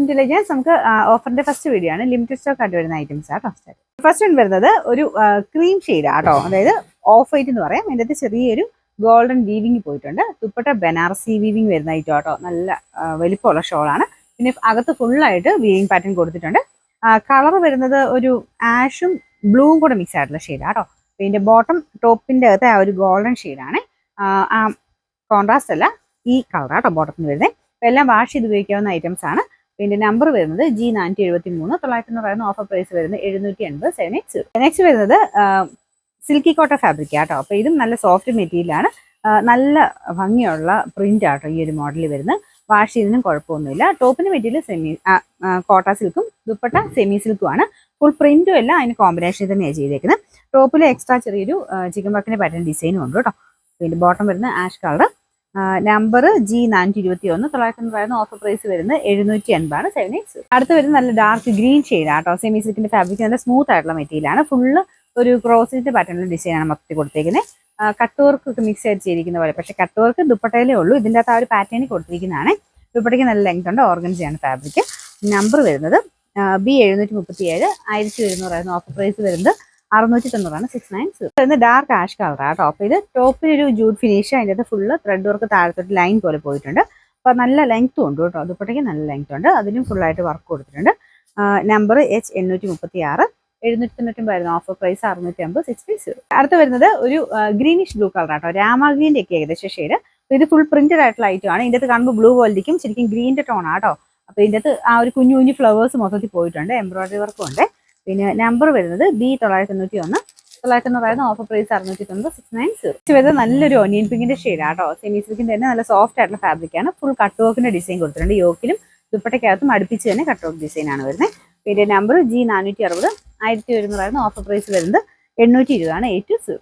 To legends. നമുക്ക് ഓഫറിന്റെ first video ആണ്. ലിമിറ്റഡ് സ്റ്റോക്ക് ആയിട്ട് വരുന്ന ഐറ്റംസ് ആട്ടോ. ഫസ്റ്റ് വൺ വരുന്നത് ഒരു ക്രീം ഷെയ്ഡ് ആട്ടോ, അതായത് ഓഫ് വൈറ്റ് എന്ന് പറയാം. അതിൻ്റെ അകത്ത് ചെറിയൊരു ഗോൾഡൻ വീവിങ് പോയിട്ടുണ്ട്. ദുപ്പട്ട ബനാറസി വീവിങ് വരുന്ന ഐറ്റം ആട്ടോ. നല്ല വലിപ്പമുള്ള ഷോളാണ്. പിന്നെ അകത്ത് ഫുള്ളായിട്ട് വീവിങ് പാറ്റേൺ കൊടുത്തിട്ടുണ്ട്. കളർ വരുന്നത് ഒരു ആഷും ബ്ലൂവും കൂടെ മിക്സ് ആയിട്ടുള്ള ഷെയ്ഡാട്ടോ. ഇതിന്റെ ബോട്ടം ടോപ്പിന്റെ അകത്ത് ആ ഒരു ഗോൾഡൻ ഷെയ്ഡാണ്. ആ കോൺട്രാസ്റ്റ് അല്ല, ഈ കളറാട്ടോ ബോട്ടത്തിന് വരുന്നത്. അപ്പോൾ എല്ലാം വാഷ് ചെയ്ത് ഉപയോഗിക്കാവുന്ന ഐറ്റംസ് ആണ്. ഇതിന്റെ നമ്പർ വരുന്നത് G473. 900 പറയുന്ന ഓഫർ പ്രൈസ് വരുന്നത് 780 780. നെക്സ്റ്റ് വരുന്നത് സിൽക്കി കോട്ടൺ ഫാബ്രിക് ആട്ടോ. അപ്പോൾ ഇതും നല്ല സോഫ്റ്റ് മെറ്റീരിയലാണ്. നല്ല ഭംഗിയുള്ള പ്രിന്റ് ആട്ടോ ഈ ഒരു മോഡൽ വരുന്നത്. വാഷ് ചെയ്തതിനും കുഴപ്പമൊന്നുമില്ല. ടോപ്പിന് മെറ്റീരിയൽ കോട്ട സിൽക്കും ദുപ്പട്ട സെമി സിൽക്കും ആണ്. ഫുൾ പ്രിന്റും എല്ലാം അതിന് കോമ്പിനേഷൻ തന്നെയാണ് ചെയ്തേക്കുന്നത്. ടോപ്പിൽ എക്സ്ട്രാ ചെറിയൊരു ചിക്കൻ വർക്കിന്റെ പാറ്റേൺ ഡിസൈനും ഉണ്ട് കേട്ടോ. ഇതിന്റെ ബോട്ടം വരുന്ന ആഷ് കളർ. Number G421. 900 പറയുന്ന ഓഫർ പ്രൈസ് വരുന്നത് 780 780. അടുത്ത് വരുന്നത് നല്ല ഡാർക്ക് ഗ്രീൻ ഷെയ്ഡ് ആട്ടോ. സെമി സിൽക്കിന്റെ ഫാബ്രിക് നല്ല സ്മൂത്ത് ആയിട്ടുള്ള മെറ്റീരിയലാണ്. ഫുള്ള് ഒരു ക്രോസിന്റെ പാറ്റേണിലുള്ള ഡിസൈനാണ് മൊത്തത്തിൽ കൊടുത്തേക്കുന്നത്. കട്ട് വർക്ക് ഒക്കെ മിക്സ് ആയിട്ട് ചെയ്തിരിക്കുന്ന പോലെ. പക്ഷേ കട്ട് വർക്ക് ദുപ്പട്ടയിലേ ഉള്ളൂ. ഇതിൻ്റെ അകത്ത് ആ ഒരു പാറ്റേണിൽ കൊടുത്തിരിക്കുന്നതാണ്. ദുപ്പട്ടയ്ക്ക് നല്ല ലെങ്ത് ഉണ്ട്. ഓർഗൻസയാണ് ഫാബ്രിക്. നമ്പർ വരുന്നത് B737. 1100 ആയിരുന്നു ഓഫർ പ്രൈസ് വരുന്നത് 690 690. വരുന്നത് ഡാർക്ക് ആഷ് കളർ ആട്ടോ. അപ്പോൾ ഇത് ടോപ്പിലൊരു ജൂഡ് ഫിനിഷ്. അതിൻ്റെ അകത്ത് ഫുള്ള് ത്രെഡ് വർക്ക് താഴത്തോട്ട് ലൈൻ പോലെ പോയിട്ടുണ്ട്. അപ്പോൾ നല്ല ലെങ്ത്തും ഉണ്ട് കേട്ടോ. ദുപ്പട്ടയ്ക്ക് നല്ല ലെങ്ത് ഉണ്ട്. അതിനും ഫുള്ളായിട്ട് വർക്ക് കൊടുത്തിട്ടുണ്ട്. Number H836. 790 ആയിരുന്നു ഓഫർ പ്രൈസ് 650 650. അടുത്ത് വരുന്നത് ഒരു ഗ്രീനിഷ് ബ്ലൂ കളർ ആട്ടോ. രാമഗ്രീൻ്റെ ഒക്കെ ഏകദേശം ഷെയ്ഡ്. ഇത് ഫുൾ പ്രിന്റഡ് ആയിട്ടുള്ള ഐറ്റം ആണ്. ഇതിൻ്റെ അകത്ത് കാണുമ്പോൾ ബ്ലൂ പോലിരിക്കും, ശരിക്കും ഗ്രീൻ്റെ ടോൺ ആട്ടോ. അപ്പോൾ ഇതിൻ്റെ അകത്ത് ആ ഒരു കുഞ്ഞു കുഞ്ഞു ഫ്ലവേഴ്സ് മൊത്തത്തിൽ പോയിട്ടുണ്ട്. എംബ്രോയിഡറി വർക്കും ഉണ്ട്. പിന്നെ നമ്പർ വരുന്നത് B991. 900 ആയിരുന്നു ഓഫർ പ്രൈസ് 690 690. വരുന്നത് നല്ലൊരു ഒനിയൻ പിങ്കിന്റെ ഷെയ്ഡ് ആട്ടോ. സെമി സിൽക്കിന്റെ തന്നെ നല്ല സോഫ്റ്റ് ആയിട്ടുള്ള ഫാബ്രിക് ആണ്. ഫുൾ കട്ട് വർക്കിന്റെ ഡിസൈൻ കൊടുത്തിട്ടുണ്ട്. യോക്കിലും ദുപ്പട്ടയ്ക്കകത്തും അടുപ്പിച്ച് തന്നെ കട്ട് വർക്ക് ഡിസൈൻ ആണ് വരുന്നത്. പിന്നെ നമ്പർ G460. 1100 ആയിരുന്നു ഓഫർ പ്രൈസ് വരുന്നത് 820 820.